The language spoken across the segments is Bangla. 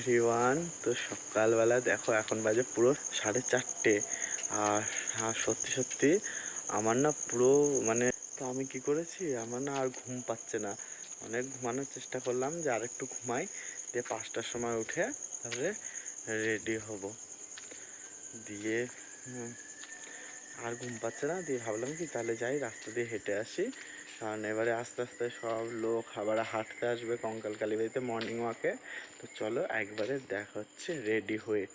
এভরিওয়ান। তো সকালবেলা দেখো এখন বাজে পুরো 4:30 আর সত্যি সত্যি আমার না পুরো মানে তো আমি কি করেছি, আমার না আর ঘুম পাচ্ছে না। অনেক ঘুমানোর চেষ্টা করলাম যে আর একটু ঘুমাই, দিয়ে 5টার সময় উঠে তারপরে রেডি হব। দিয়ে আর ঘুম পাচ্ছে না, দিয়ে ভাবলাম কি তাহলে যাই রাস্তা দিয়ে হেঁটে আসি, কারণ এবারে আস্তে আস্তে সব লোক আবার হাঁটতে আসবে কঙ্কাল কালীবাড়িতে মর্নিং ওয়াকে। তো চলো একবারে দেখা হচ্ছে রেডি হয়ে।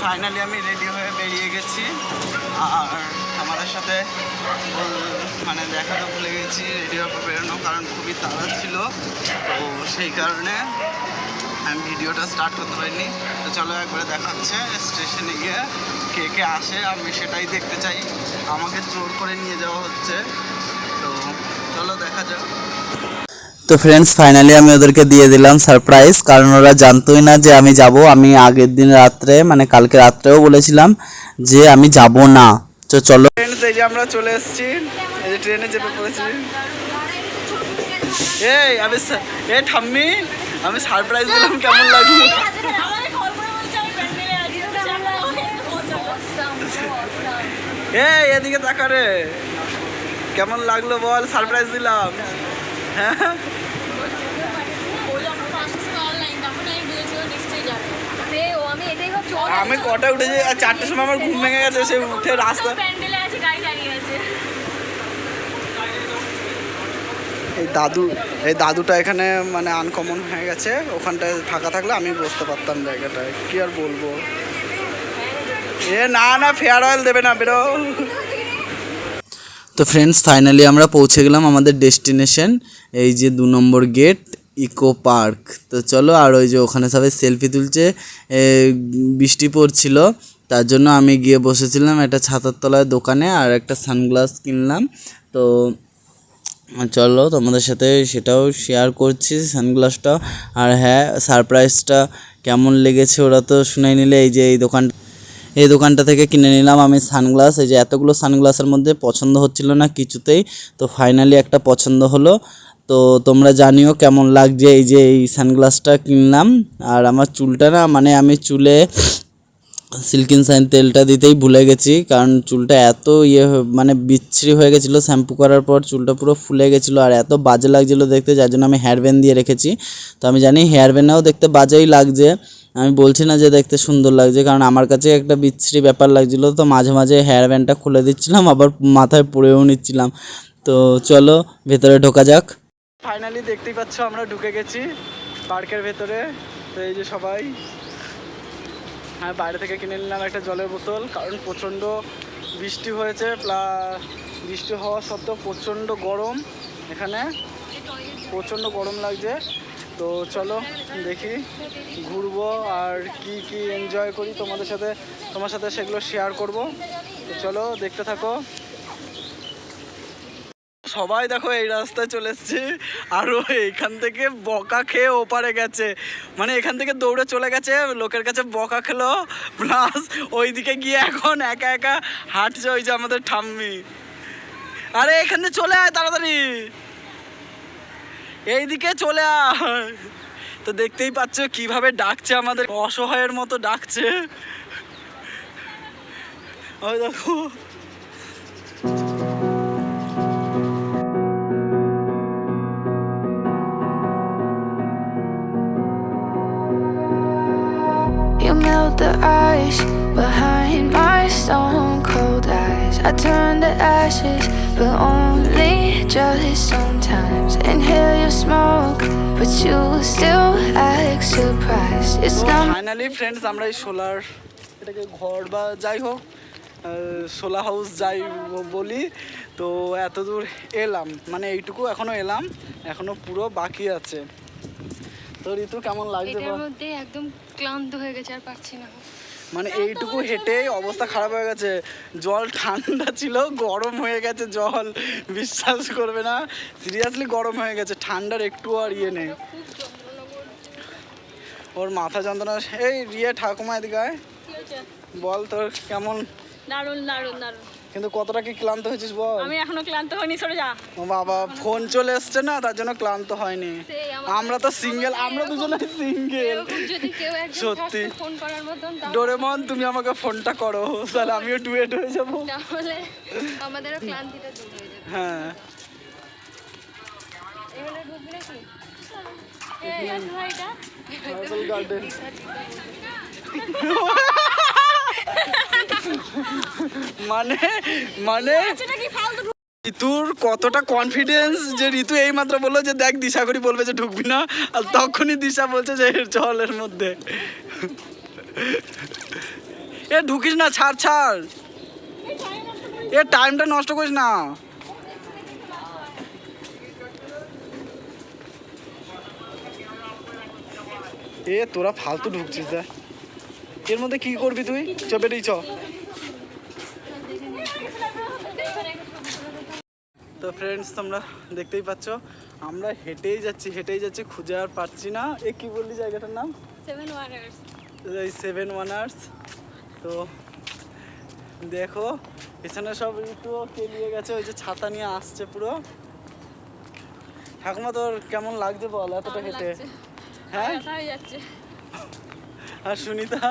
ফাইনালি আমি রেডি হয়ে বেরিয়ে গেছি, আর আমার সাথে মানে দেখা তো ভুলে গেছি রেডি হয়ে বেরোনো, কারণ খুবই তাড়া ছিল, তো সেই কারণে আমি ভিডিওটা স্টার্ট করতে পারিনি। তো চলো একবারে দেখা হচ্ছে স্টেশনে গিয়ে কে কে আসে, আমি সেটাই দেখতে চাই। আমাকে জোর করে নিয়ে যাওয়া হচ্ছে, তো চলো দেখা যাক। তো ফ্রেন্ডস ফাইনালি আমি ওদেরকে দিয়ে দিলাম সারপ্রাইজ, কারণ ওরা জানতোই না যে আমি যাব। আমি আগের দিন রাত্রে মানে কালকে রাত্রেও বলেছিলাম যে আমি যাব না। তো চলো ফ্রেন্ডস, এই যে আমরা চলে এসেছি, এই যে ট্রেনে চেপে পড়েছি। এই ঠাম্মি, আমি সারপ্রাইজ দিলাম, কেমন লাগলো? এদিকে তাকা রে, কেমন লাগলো বল? সারপ্রাইজ দিলাম। হ্যাঁ, আমি কটা উঠেছি, 4টার সময় আমার ঘুম ভেঙে গেছে, সে উঠে রাস্তা। এই দাদুটা এখানে মানে আনকমন হয়ে গেছে, ওখানটায় ফাঁকা থাকলে আমি বসতে পারতাম জায়গাটায়, কি আর বলবো। না ফেয়ার অয়েল দেবে না, বেরো। তো ফ্রেন্ডস ফাইনালি আমরা পৌঁছে গেলাম আমাদের ডেস্টিনেশন, এই যে 2 নম্বর গেট ইকো পার্ক। তো চলো, আর ওই যে ওখানে সবাই সেলফি তুলছে, বৃষ্টি পড়ছিল, তার জন্য আমি গিয়ে বসেছিলাম একটা ছাতার তলায় দোকানে, আর একটা সানগ্লাস কিনলাম। তো চলো তোমাদের সাথে সেটাও শেয়ার করছি সানগ্লাসটা। আর হ্যাঁ, সারপ্রাইজটা কেমন লেগেছে ওরা তো শুনাই নিলে। এই যে এই দোকানটা থেকে কিনে নিলাম আমি সানগ্লাস। এই যে এতগুলো সানগ্লাসের মধ্যে পছন্দ হচ্ছিল না কিছুতেই, তো ফাইনালি একটা পছন্দ হলো। তো তোমরা জানিও কেমন লাগছে। এই যে এই সানগ্লাসটা কিনলাম। আর আমার চুলটা না মানে আমি চুলে সিল্কিন শাইন তেলটা দিতেই ভুলে গেছি, কারণ চুলটা এত মানে বিচ্ছিরি হয়ে গেছিলো, শ্যাম্পু করার পর চুলটা পুরো ফুলে গেছিলো আর এত বাজে লাগছিলো দেখতে, যার জন্য আমি হেয়ার ব্যান্ড দিয়ে রেখেছি। তো আমি জানি হেয়ার ব্যান্ডেও দেখতে বাজেই লাগছে, আমি বলছি না যে দেখতে সুন্দর লাগছে, কারণ আমার কাছে একটা বিচ্ছিরি ব্যাপার লাগছিলো। তো মাঝে মাঝে হেয়ার ব্যান্ডটা খুলে দিচ্ছিলাম, আবার মাথায় পরেও নিচ্ছিলাম। তো চলো ভেতরে ঢোকা যাক। ফাইনালি দেখতেই পাচ্ছ আমরা ঢুকে গেছি পার্কের ভেতরে। তো এই যে সবাই, হ্যাঁ বাইরে থেকে কিনে নিলাম একটা জলের বোতল, কারণ প্রচণ্ড বৃষ্টি হয়েছে, বৃষ্টি হওয়া সত্ত্বেও প্রচণ্ড গরম, এখানে প্রচণ্ড গরম লাগছে। তো চলো দেখি ঘুরবো আর কি এনজয় করি, তোমার সাথে সেগুলো শেয়ার করব। তো চলো দেখতে থাকো। সবাই দেখো এই রাস্তায় চলে এসছে, আরও এইখান থেকে বকা খেয়ে ওপারে গেছে, মানে এখান থেকে দৌড়ে চলে গেছে, লোকের কাছে বকা খেলো, প্লাস ওইদিকে গিয়ে এখন একা একা হাঁটছে ওই যে আমাদের ঠাম্মি। আরে এখানে চলে আয় তাড়াতাড়ি, এইদিকে চলে আয়। তো দেখতেই পাচ্ছ কিভাবে ডাকছে, আমাদের অসহায়ের মতো ডাকছে, ওই দেখো। You melt the ice behind my stone cold eyes. I turn to ashes, but only just sometimes. Inhale your smoke, but you still act surprised. It's not. Finally friends, আমরা এই এটাকে ঘর বা যাই হোক সোলা হাউস যাই বলি, তো এত দূর এলাম, মানে এইটুকু এখনো এলাম, এখনো পুরো বাকি আছে। তো ঋতু কেমন লাগছে? এটার মধ্যে একদম ক্লান্ত হয়ে গেছে, আর পারছি না, মানে এইটুকু হেঁটে অবস্থা খারাপ হয়ে গেছে। জল ঠান্ডা ছিল, গরম হয়ে গেছে জল, বিশ্বাস করবে না, সিরিয়াসলি গরম হয়ে গেছে, ঠান্ডার একটু আর ইয়ে নেই। ওর মাথা যন্ত্রণা। এই রিয়া ঠাকুমা এদিকে বল, তোর কেমন? দারুণ দারুণ দারুণ। কিন্তু কতটা কি ক্লান্ত হয়েছিস বল? আমি এখনো ক্লান্ত হইনি, সরে যা। ও বাবা, ফোন চলে এসছে না, তার জন্য ক্লান্ত হয়নি। সেই আমরা তো সিঙ্গেল, আমরা দুজনে সিঙ্গেল। এরকম যদি কেউ একজন সত্যি। থাকে ফোন করার মতন ডোরেমন, তুমি আমাকে ফোনটা করো, তাহলে আমিও ডুয়েট হয়ে যাবো। তাহলে আমাদেরও ক্লান্তিটা দূর হয়ে যাবে। হ্যাঁ, এখানে ঢুকবি নাকি? ভাইটা মার্বেল গার্ডেন। মানে মানে ঋতুর কতটা কনফিডেন্স যে ঋতু এই মাত্র বললো যে দেখ দিশা করি বলবে যে ঢুকবি না, আর তখনই দিশা বলছে যে জলের মধ্যে। এ ঢুকিস না, ছাড় ছাড়, এ টাইমটা নষ্ট করিস না। এ তোরা ফালতু ঢুকছিস, দেখ এর মধ্যে কি করবি তুই? চ বেরিয়ে চ। তো ফ্রেন্ডস, তোমরা দেখতেই পাচ্ছ আমরা হেঁটেই যাচ্ছি, খুঁজে আর পাচ্ছি না। এ কি বললি জায়গাটার নাম? 7 ওয়াটার্স। এই 7 ওয়ানার্স। তো দেখো এখানে সব ঋতু কেলিয়ে গেছে, ওই যে ছাতা নিয়ে আসছে পুরো। ঠাকুমা তোর কেমন লাগছে বল এতটা হেঁটে? হ্যাঁ, ব্যথা হয়ে যাচ্ছে। আর সুনিতা?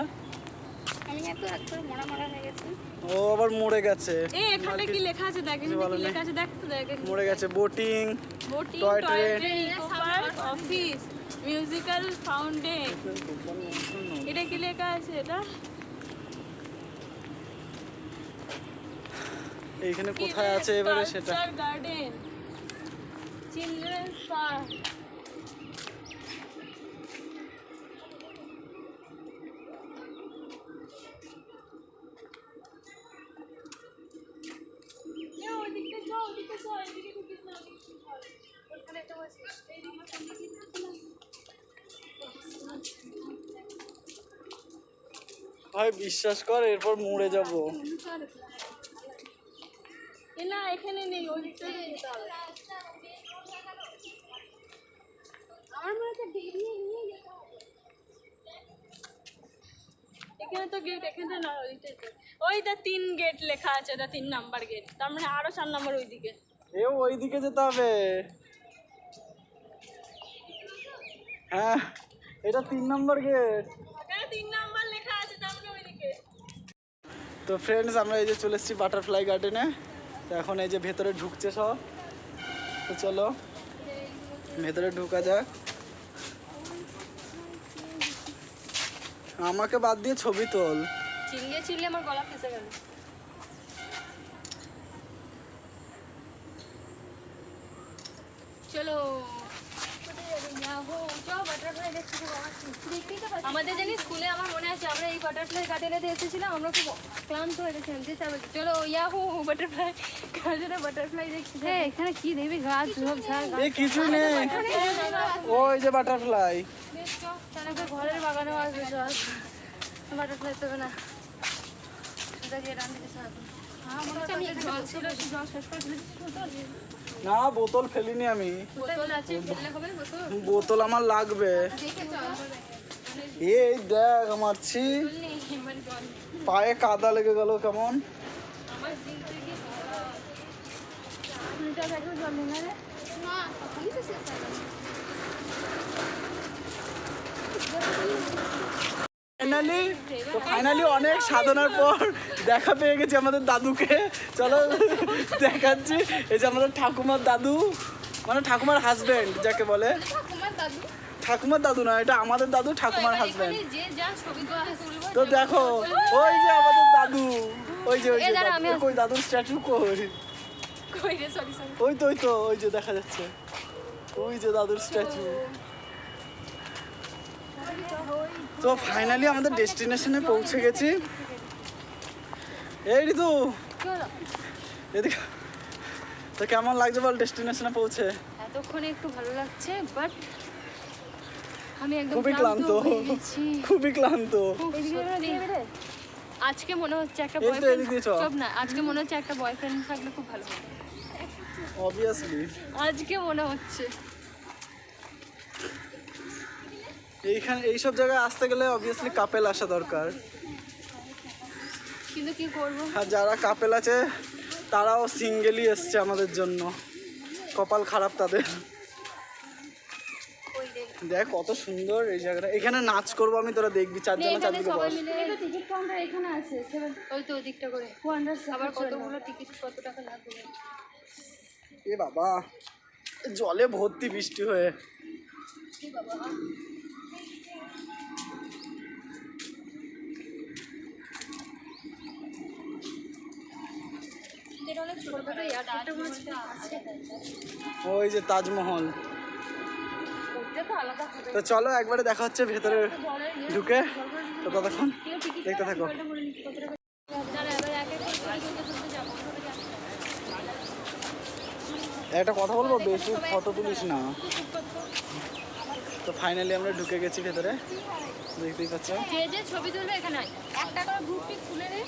আমি এত একবার মরা হয়ে গেছে। ও আবার মরে গেছে। এই এখানে কি লেখা আছে দেখ, এখানে কি লেখা আছে দেখ তো, দেখ। মরে গেছে। Boating, boating, toy toy train. Train, eco park, office, musical fountain. এটা কি লেখা আছে এটা? এইখানে কোথায় আছে এবারে সেটা? Garden, children's park. ভাই বিশ্বাস কর, এরপর মরে যাব। না এখানে নেই, ওই দিকটা যেতে হবে। আমার মনে হচ্ছে বেরিয়ে নিয়ে যেতে হবে। এখানে তো গেট, এখানে না, ওইটা 3 গেট লেখা আছে, ওটা 3 নাম্বার গেট, তার মানে আরো 4 নাম্বার ওইদিকে। এ ওইদিকে যেতে হবে। হ্যাঁ, এটা 3 নম্বর গেট। এখানে 3 নাম্বার লেখা আছে, তার মানে ওইদিকে। তো ফ্রেন্ডস, আমরা এই যে চলে এসেছি বাটারফ্লাই গার্ডেনে। তো এখন এই যে ভেতরে ঢুকছে সব। তো চলো ভেতরে ঢুকা যাক। আমাকে বাদ দিয়ে ছবি তোল। চিল্লে আমার গলা ফেসে গেল। চলো আমাদের জানি স্কুলে, আমার মনে আছে আমরা এই বাটারফ্লাই গার্ডেনে এসেছিলাম, আমরা খুব ক্লান্ত হয়ে গেছিলাম। চলো ইয়াহু বাটারফ্লাই গার্ডেনে বাটারফ্লাই দেখছি। এখানে কি দেখবি? গাছ সব এই কিছু নেই, ওই যে বাটারফ্লাই। ঘরের বাগানেও আসবে, চল বাটারফ্লাই তবে না। জল ছিল, জল শেষ করে না, বোতল ফেলিনি আমি। বোতল আছে, ফেললে হবে বোতল? বোতল আমার লাগবে। এই দেখ আমার পায়ে কাদা লেগে গেল কেমন। ফাইনালি অনেক সাধনার পর দেখা পেয়ে গেছি আমাদের দাদুকে। চলো দেখাচ্ছি। এই যে আমাদের ঠাকুমার দাদু, মানে ঠাকুমার হাজবেন্ড যাকে বলে। ঠাকুমার দাদু না, এটা আমাদের দাদু, ঠাকুমার হাজবেন্ড। তো দেখো ওই যে আমাদের দাদু, ওই যে কই দাদুর স্ট্যাচু কই? ওই তো ওই যে দেখা যাচ্ছে, ওই যে দাদুর স্ট্যাচু। তো ফাইনালি আমাদের ডেস্টিনেশনে পৌঁছে গেছি। এই ঋতু এদিকে, তো কেমন লাগছে বল ডেস্টিনেশনে পৌঁছে? এতক্ষণে একটু ভালো লাগছে, বাট আমি একদম খুবই ক্লান্ত, খুবই ক্লান্ত। আজকে মনে হচ্ছে একটা এই তো বয়ফ্রেন্ড, এদিকে চল। চুপ না, আজকে মনে হচ্ছে একটা বয়ফ্রেন্ড থাকলে খুব ভালো হতো। অবভিয়াসলি আজকে মনে হচ্ছে এইখানে এইসব জায়গায় আসতে গেলে অবভিয়াসলি কাপেল আসা দরকার। কিন্তু কি করবো, আর যারা কাপেল আছে তারাও সিঙ্গেলই এসছে আমাদের জন্য, কপাল খারাপ তাদের। দেখ কত সুন্দর এই জায়গাটা, এখানে নাচ করবো আমি, তোরা দেখবি, চারজনে এখানে চারদিকে সবাই বস। মিলে টিকিট কাউন্টার এখানে আছে, ওই তো ওদিকটা করে 200 আবার কতগুলো টিকিট কত টাকা লাগবে। এ বাবা, জলে ভর্তি বৃষ্টি হয়ে। এটা অনেক ছোটখাটো এয়ারপোর্টের মধ্যে আছে, ওই যে তাজমহল। ওটা তো আলাদা হবে। তো চলো একবারে দেখা হচ্ছে ভেতরে ঢুকে, তো ততক্ষণ দেখতে থাকো। একটা কথা বলবো, বেশি ফটো তুলিস না। তো ফাইনালি আমরা ঢুকে গেছি ভেতরে, দেখতেই পাচ্ছ। যে যে ছবি তুলবে এখানে একটা করে গ্রুপ পিক তুলে নে,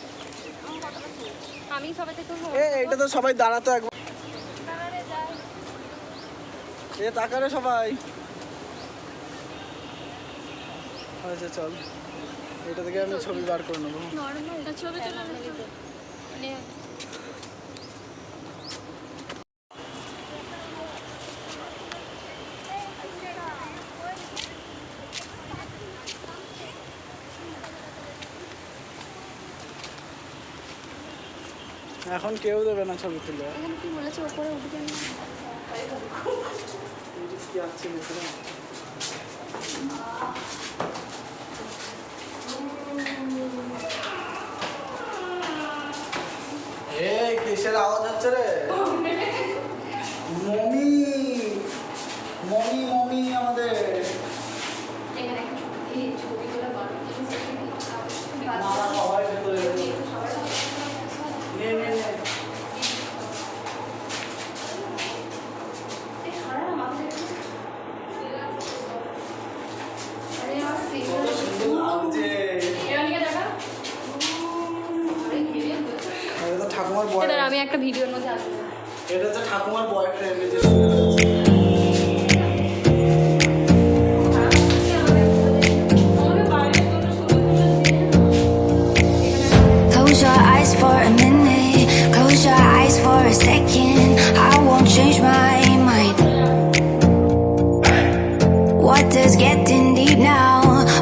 আমি সবাইতে তুলবো। এটা তো সবাই দাঁড়াতো একবার, তাকারে সবাই। আচ্ছা চল, এটা থেকে আমি ছবি বার করে নেবো। নরমাল ছবি তুলে মানে এখন কেউ দেবে না ছবি তুলে। এখানে কি বলেছে উপরে উঠে যান, কি আছে ভেতরে? এই কিসের আওয়াজ হচ্ছে রে? মমি মমি মমি আমাদের এখানে এই ছবি তোলা বার মারা সবাই ভেতরে নে নে নে। কত সুন্দর লাগছে। এটা তো ঠাকুমার বয়ফ্রেন্ড, আমি একটা ভিডিওর মধ্যে আসবো। এটা তো ঠাকুমার boyfriend. Close your eyes for a minute, close your eyes for a second. I won't change my mind. What does getting deep now?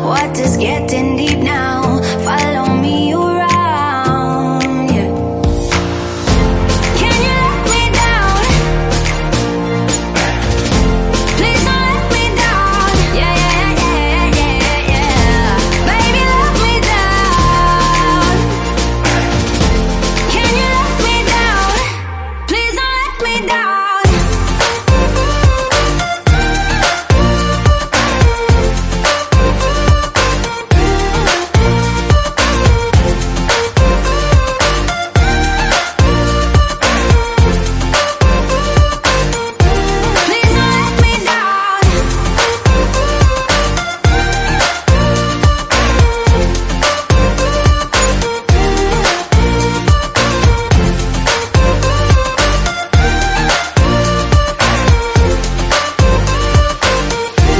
What does getting deep now? Follow me around, yeah. Can you let me down? Please don't let me down. Yeah, yeah, yeah, yeah, yeah. Baby, let me down. Can you let me down? Please don't let me down. Please don't let me down.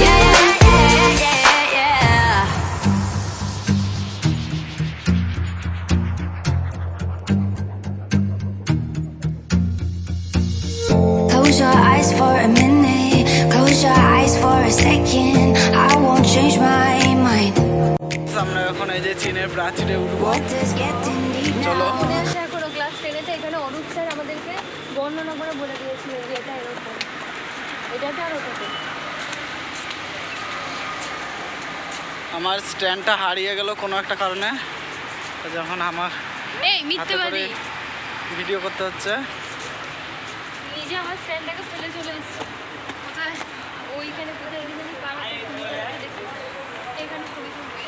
Yeah, yeah, yeah, yeah, yeah. Close your eyes for a minute, close your eyes for a second. I won't change my mind. আমরা এখন এই যে চীনের প্রাচীরে উঠবো। What does getting deep চলো। now? মনে আছে এখনো ক্লাস 10-এতে এখানে অরূপ স্যার আমাদেরকে বর্ণনা করে বলে দিয়েছিলেন যে এটা এরকম, এটাটা আর ওটাতে। আমার স্ট্যান্ডটা হারিয়ে গেল কোনো একটা কারণে, তো যখন আমার এই মিথ্যে হাতে করে বাড়ি ভিডিও করতে হচ্ছে। নিজে আমার ফ্রেন্ডটাকে ফেলে চলে এসেছে কোথায়, ওইখানে কোথায় এখানে ছবি তুলবে।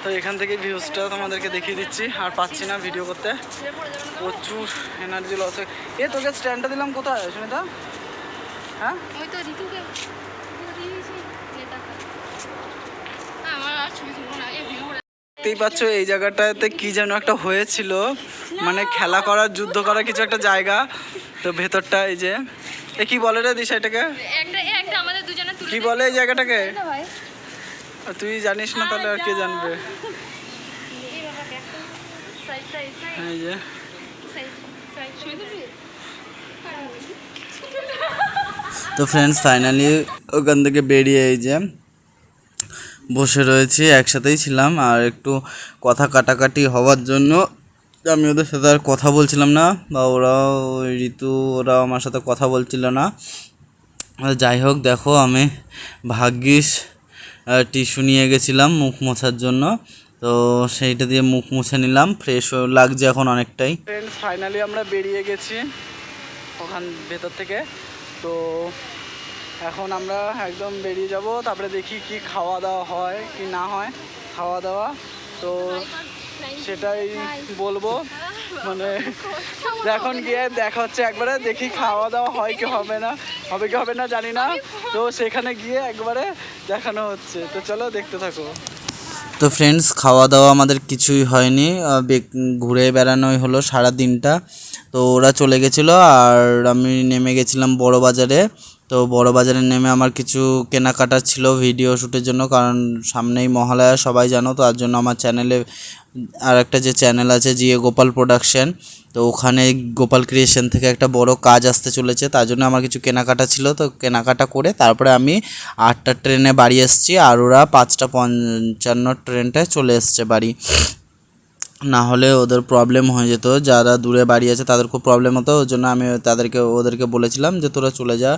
তো এখান থেকে ভিউজটা তোমাদেরকে দেখিয়ে দিচ্ছি, আর পাচ্ছি না ভিডিও করতে, প্রচুর এনার্জি লস হয়। তোকে স্ট্যান্ডটা দিলাম কোথায় সুনিতা? হ্যাঁ ওই তো ঋতুকে দিয়েছি নেতাকে। আমার আর ছবি তুলবো না, এই ভিডিও দেখতেই পাচ্ছ এই জায়গাটাতে কি যেন একটা হয়েছিল, মানে খেলা করার যুদ্ধ করার কিছু একটা জায়গা। তো ভেতরটা এই যে কি বলে রে দিশা এটাকে, একটা আমাদের দুজনে তুলে কি বলে এই জায়গাটাকে? না ভাই, তুই জানিস না তাহলে আর কে জানবে? এই বাবা দেখো এই যে তো ফ্রেন্ডস ফাইনালি ওখান থেকে বেরিয়ে এই যে বসে রয়েছি, একসাথেই ছিলাম। আর একটু কথা কাটাকাটি হওয়ার জন্য আমি ওদের সাথে আর কথা বলছিলাম না, বা ওরাও ওই ঋতু ওরাও আমার সাথে কথা বলছিল না। যাই হোক, দেখো আমি ভাগ্যিস টিস্যু নিয়ে গেছিলাম মুখ মোছার জন্য, তো সেইটা দিয়ে মুখ মুছে নিলাম, ফ্রেশ লাগছে এখন অনেকটাই। ফ্রেন্ডস ফাইনালি আমরা বেরিয়ে গেছি ওখান ভেতর থেকে। তো এখন আমরা একদম বেরিয়ে যাব, তারপরে দেখি কি খাওয়া দাওয়া হয় কি না হয়। খাওয়া দাওয়া তো সেটাই বলবো, মানে এখন গিয়ে দেখা হচ্ছে একবারে, দেখি খাওয়া দাওয়া হয় কি হবে না জানি না। তো সেখানে গিয়ে একবারে দেখানো হচ্ছে, তো চলো দেখতে থাকো। তো ফ্রেন্ডস খাওয়া দাওয়া আমাদের কিছুই হয়নি, ঘুরে বেড়ানোই হলো সারা দিনটা। তো ওরা চলে গেছিলো আর আমি নেমে গেছিলাম বড় বাজারে। তো বড় বাজারে নেমে আমার কিছু কেনাকাটা ছিল ভিডিও শ্যুটের জন্য, কারণ সামনেই মহালয়া সবাই জানো, তো তার জন্য আমার চ্যানেলে আর একটা যে চ্যানেল আছে জিএ গোপাল প্রোডাকশন, তো ওখানে গোপাল ক্রিয়েশন থেকে একটা বড় কাজ আসতে চলেছে, তার জন্য আমার কিছু কেনাকাটা ছিল। তো কেনাকাটা করে তারপরে আমি 8টার ট্রেনে বাড়ি এসেছি, আর ওরা 5:55 ট্রেনটায় চলে এসছে বাড়ি। না হলে ওদের প্রবলেম হয়ে যেত, যারা দূরে বাড়ি আছে তাদের খুব প্রবলেম হতো। ওই জন্য আমি ওদেরকে বলেছিলাম যে তোরা চলে যা।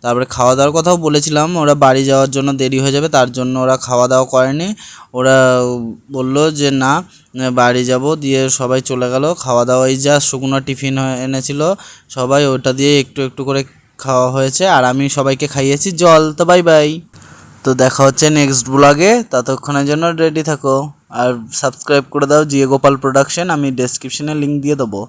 তারপরে খাওয়া দাওয়ার কথাও বলেছিলাম, ওরা বাড়ি যাওয়ার জন্য দেরি হয়ে যাবে, তার জন্য ওরা খাওয়া দাওয়া করেনি। ওরা বললো যে না বাড়ি যাব, দিয়ে সবাই চলে গেল। খাওয়া দাওয়াই যা শুকনো টিফিন এনেছিল সবাই, ওটা দিয়ে একটু একটু করে খাওয়া হয়েছে, আর আমি সবাইকে খাইয়েছি জল। তো বাই বাই, তো দেখা হচ্ছে নেক্সট ব্লগে, ততক্ষণের জন্য রেডি থাকো। আর সাবস্ক্রাইব করে দাও জিএ গোপাল প্রোডাকশন, আমি ডেসক্রিপশনে লিঙ্ক দিয়ে দেবো।